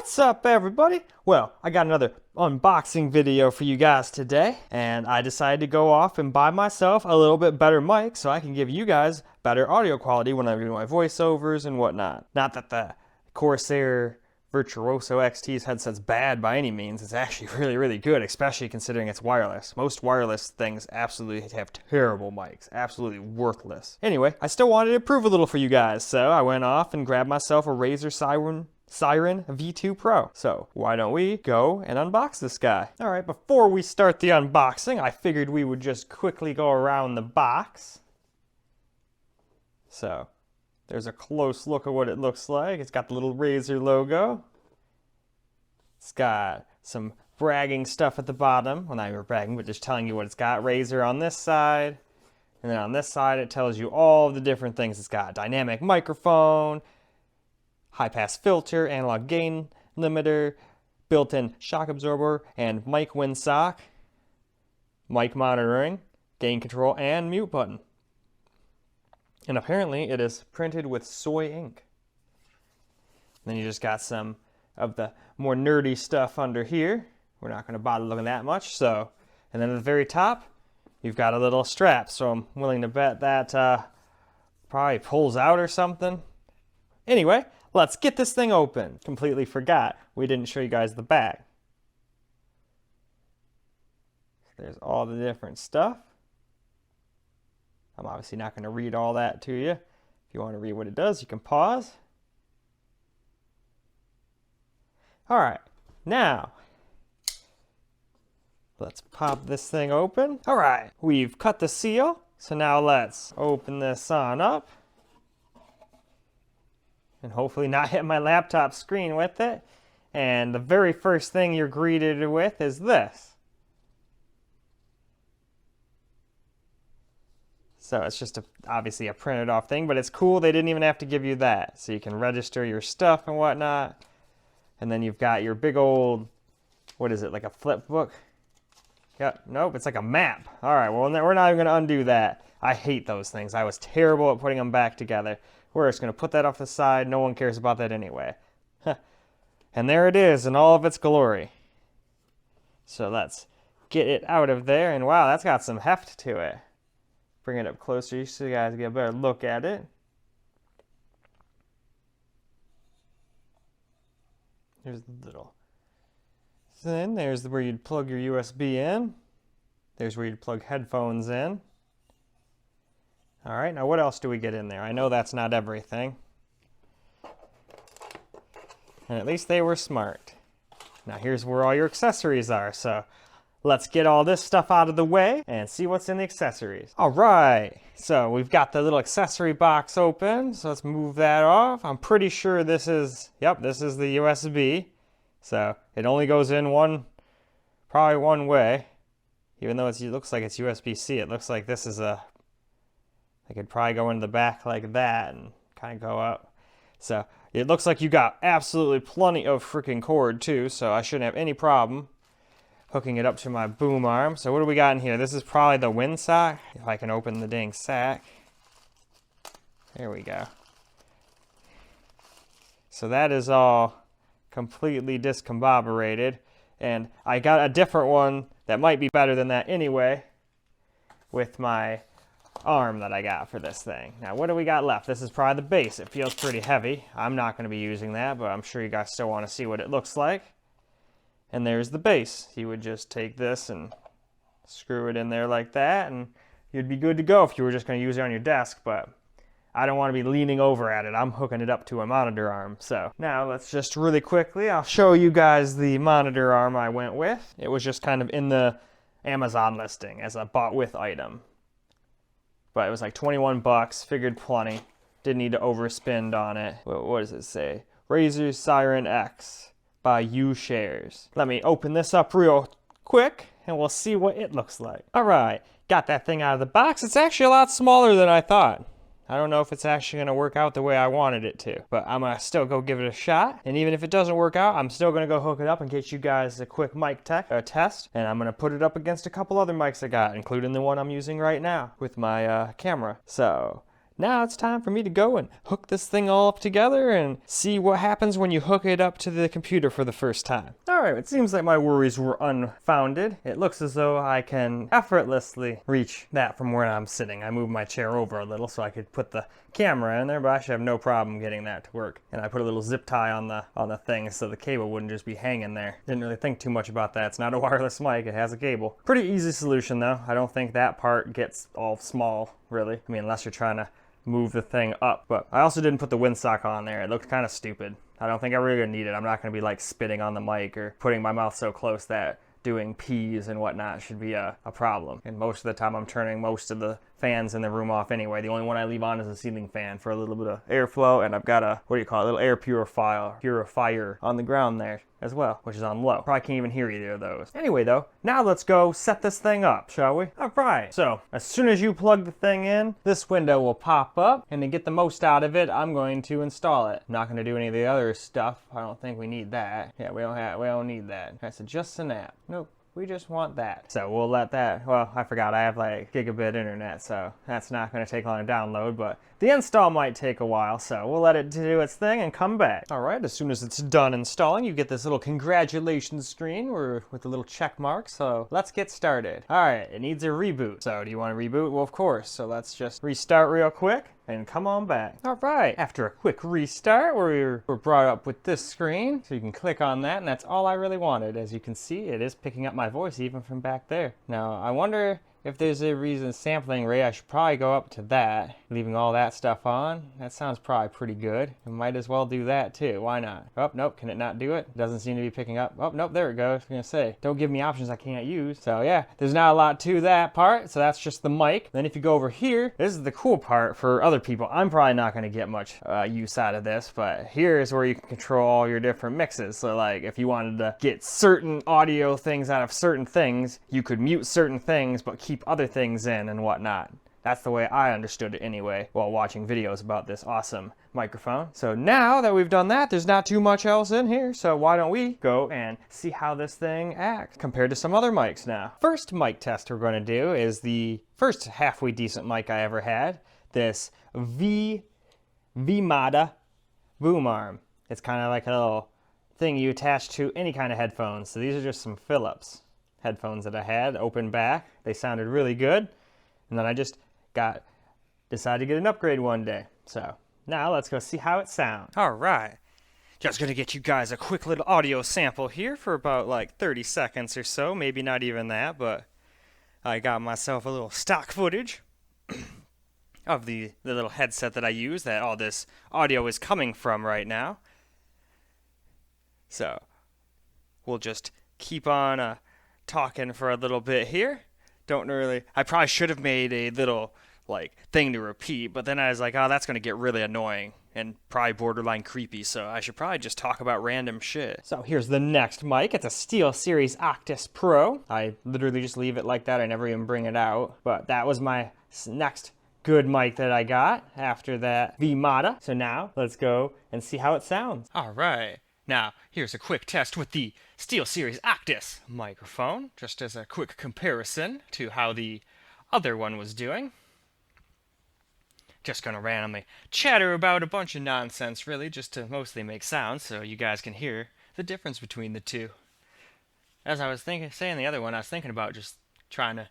What's up, everybody? Well, I got another unboxing video for you guys today, and I decided to go off and buy myself a little bit better mic so I can give you guys better audio quality when I do my voiceovers and whatnot. Not that the Corsair Virtuoso XT's headset's bad by any means. It's actually really good, especially considering it's wireless. Most wireless things absolutely have terrible mics, absolutely worthless. Anyway, I still wanted to improve a little for you guys, so I went off and grabbed myself a Razer Seiren V2 Pro. So why don't we go and unbox this guy? All right, before we start the unboxing, I figured we would just quickly go around the box. So there's a close look at what it looks like. It's got the little Razer logo. It's got some bragging stuff at the bottom. Well, not even bragging, but just telling you what it's got. Razer on this side. And then on this side, it tells you all of the different things it's got. Dynamic microphone, high-pass filter, analog gain limiter, built-in shock absorber, and mic windsock, mic monitoring, gain control, and mute button. And apparently it is printed with soy ink. Then you just got some of the more nerdy stuff under here. We're not going to bother looking that much. So, and then at the very top, you've got a little strap. So I'm willing to bet that probably pulls out or something. Anyway, let's get this thing open. Completely forgot we didn't show you guys the back. There's all the different stuff. I'm obviously not going to read all that to you. If you want to read what it does, you can pause. All right, now let's pop this thing open. All right, we've cut the seal. So now let's open this on up. And hopefully not hit my laptop screen with it. And the very first thing you're greeted with is this. So it's just obviously a printed off thing, but it's cool. They didn't even have to give you that. So you can register your stuff and whatnot. And then you've got your big old, what is it, like a flip book? Yep, nope, it's like a map. All right, well, we're not even gonna undo that. I hate those things. I was terrible at putting them back together. We're just gonna put that off the side. No one cares about that anyway. And there it is in all of its glory. So let's get it out of there. And wow, that's got some heft to it. Bring it up closer so you guys get a better look at it. Here's the little thing. There's where you'd plug your USB in. There's where you'd plug headphones in. All right, now what else do we get in there? I know that's not everything. And at least they were smart. Now here's where all your accessories are. So let's get all this stuff out of the way and see what's in the accessories. All right, so we've got the little accessory box open. So let's move that off. I'm pretty sure this is, yep, this is the USB. So it only goes in probably one way. Even though it looks like it's USB-C, it looks like this is I could probably go in the back like that and kind of go up. So it looks like you got absolutely plenty of freaking cord too, so I shouldn't have any problem hooking it up to my boom arm. So what do we got in here? This is probably the windsock. If I can open the dang sack. There we go. So that is all completely discombobulated. And I got a different one that might be better than that anyway with my arm that I got for this thing. Now what do we got left? This is probably the base. It feels pretty heavy. I'm not going to be using that, but I'm sure you guys still want to see what it looks like. And there's the base. You would just take this and screw it in there like that, and you'd be good to go if you were just going to use it on your desk, but I don't want to be leaning over at it. I'm hooking it up to a monitor arm. So now let's just really quickly, I'll show you guys the monitor arm I went with. It was just kind of in the Amazon listing as a bought with item. But it was like 21 bucks, figured plenty. Didn't need to overspend on it. What does it say? Razer Seiren X by U-Shares. Let me open this up real quick and we'll see what it looks like. All right, got that thing out of the box. It's actually a lot smaller than I thought. I don't know if it's actually gonna work out the way I wanted it to, but I'm gonna still go give it a shot. And even if it doesn't work out, I'm still gonna go hook it up and get you guys a quick mic test. And I'm gonna put it up against a couple other mics I got, including the one I'm using right now with my camera. So now it's time for me to go and hook this thing all up together and see what happens when you hook it up to the computer for the first time. Alright, it seems like my worries were unfounded. It looks as though I can effortlessly reach that from where I'm sitting. I moved my chair over a little so I could put the camera in there, but I should have no problem getting that to work. And I put a little zip tie on the thing so the cable wouldn't just be hanging there. Didn't really think too much about that. It's not a wireless mic, it has a cable. Pretty easy solution though. I don't think that part gets all small, really. I mean, unless you're trying to move the thing up. But I also didn't put the windsock on there. It looked kind of stupid. I don't think I'm really gonna need it. I'm not gonna be like spitting on the mic or putting my mouth so close that doing peas and whatnot should be a problem. And most of the time I'm turning most of the fans in the room off anyway. The only one I leave on is a ceiling fan for a little bit of airflow, and I've got a, what do you call it, a little air purifier on the ground there as well, which is on low. Probably can't even hear either of those. Anyway though, now let's go set this thing up, shall we? Alright, so as soon as you plug the thing in, this window will pop up, and to get the most out of it, I'm going to install it. I'm not going to do any of the other stuff. I don't think we need that. Yeah, we don't need that. That's just an app. Nope. We just want that. So we'll let that, well, I forgot I have like gigabit internet, so that's not going to take long to download, but the install might take a while, so we'll let it do its thing and come back. All right, as soon as it's done installing, you get this little congratulations screen with a little check mark, so let's get started. All right, it needs a reboot. So do you want to reboot? Well, of course. So let's just restart real quick and come on back. All right, after a quick restart, we're brought up with this screen, so you can click on that, and that's all I really wanted. As you can see, it is picking up my voice even from back there. Now, I wonder if there's a reason sampling rate, I should probably go up to that, leaving all that stuff on. That sounds probably pretty good. I might as well do that too. Why not? Oh, nope. Can it not do it? It doesn't seem to be picking up. Oh, nope. There it goes. I was going to say, don't give me options I can't use. So yeah, there's not a lot to that part. So that's just the mic. Then if you go over here, this is the cool part for other people. I'm probably not going to get much use out of this, but here is where you can control all your different mixes. So like if you wanted to get certain audio things out of certain things, you could mute certain things, but keep other things in and whatnot. That's the way I understood it anyway while watching videos about this awesome microphone. So now that we've done that, there's not too much else in here, so why don't we go and see how this thing acts compared to some other mics now. First mic test we're going to do is the first halfway decent mic I ever had, this V-moda boom arm. It's kind of like a little thing you attach to any kind of headphones. So these are just some Philips headphones that I had, open back. They sounded really good. And then I just decided to get an upgrade one day. So now let's go see how it sounds. All right. Just gonna get you guys a quick little audio sample here for about like 30 seconds or so. Maybe not even that, but I got myself a little stock footage of the little headset that I use that all this audio is coming from right now. So we'll just keep on talking for a little bit here. I probably should have made a little like thing to repeat, but then I was like, oh, that's going to get really annoying and probably borderline creepy, so I should probably just talk about random shit. So here's the next mic. It's a Steelseries Arctis Pro. I literally just leave it like that. I never even bring it out, but that was my next good mic that I got after that V-moda. So now let's go and see how it sounds. All right. Now, here's a quick test with the Steelseries Arctis microphone, just as a quick comparison to how the other one was doing. Just gonna randomly chatter about a bunch of nonsense, really, just to mostly make sounds, so you guys can hear the difference between the two. As I was saying the other one, I was thinking about just trying to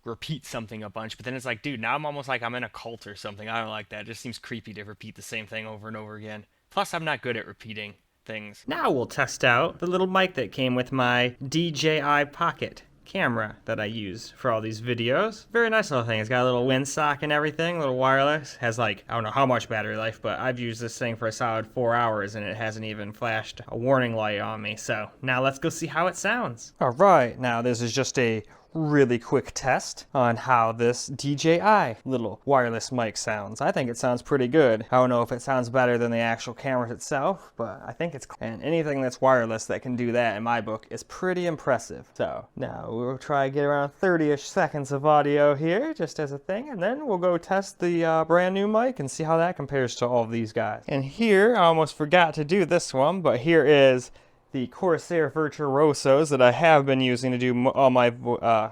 repeat something a bunch, but then it's like, dude, now I'm almost like I'm in a cult or something. I don't like that. It just seems creepy to repeat the same thing over and over again. Plus, I'm not good at repeating things. Now we'll test out the little mic that came with my DJI Pocket camera that I use for all these videos. Very nice little thing. It's got a little windsock and everything, a little wireless. Has like, I don't know how much battery life, but I've used this thing for a solid 4 hours and it hasn't even flashed a warning light on me. So now let's go see how it sounds. All right, now this is just a really quick test on how this DJI little wireless mic sounds. I think it sounds pretty good. I don't know if it sounds better than the actual camera itself, but I think it's, and anything that's wireless that can do that in my book is pretty impressive. So now we'll try to get around 30-ish seconds of audio here just as a thing, and then we'll go test the brand new mic and see how that compares to all of these guys. And here, I almost forgot to do this one, but here is the Corsair Virtuosos that I have been using to do all my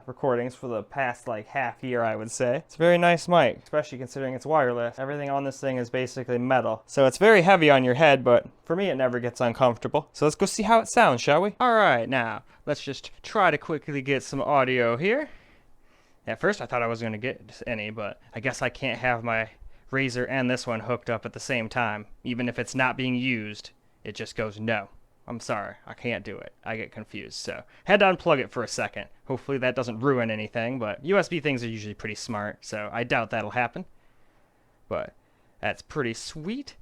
recordings for the past like half year, I would say. It's a very nice mic, especially considering it's wireless. Everything on this thing is basically metal. So it's very heavy on your head, but for me it never gets uncomfortable. So let's go see how it sounds, shall we? Alright, now let's just try to quickly get some audio here. At first I thought I was going to get any, but I guess I can't have my Razer and this one hooked up at the same time. Even if it's not being used, it just goes no. I'm sorry, I can't do it. I get confused, so had to unplug it for a second. Hopefully that doesn't ruin anything, but USB things are usually pretty smart, so I doubt that'll happen. But that's pretty sweet.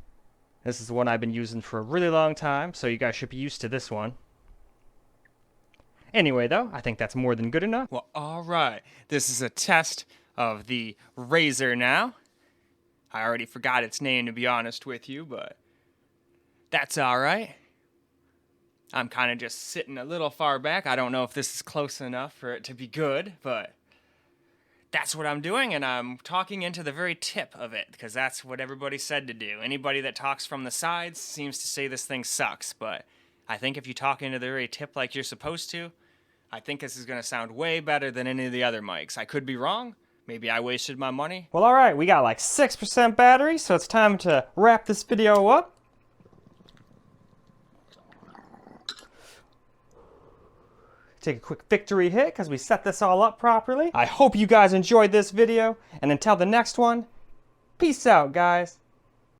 This is the one I've been using for a really long time, so you guys should be used to this one. Anyway, though, I think that's more than good enough. Well, alright. This is a test of the Razer now. I already forgot its name, to be honest with you, but that's alright. I'm kind of just sitting a little far back. I don't know if this is close enough for it to be good, but that's what I'm doing, and I'm talking into the very tip of it, because that's what everybody said to do. Anybody that talks from the sides seems to say this thing sucks, but I think if you talk into the very tip like you're supposed to, I think this is going to sound way better than any of the other mics. I could be wrong. Maybe I wasted my money. Well, alright, we got like 6% battery, so it's time to wrap this video up. Take a quick victory hit because we set this all up properly. I hope you guys enjoyed this video, and until the next one, peace out, guys.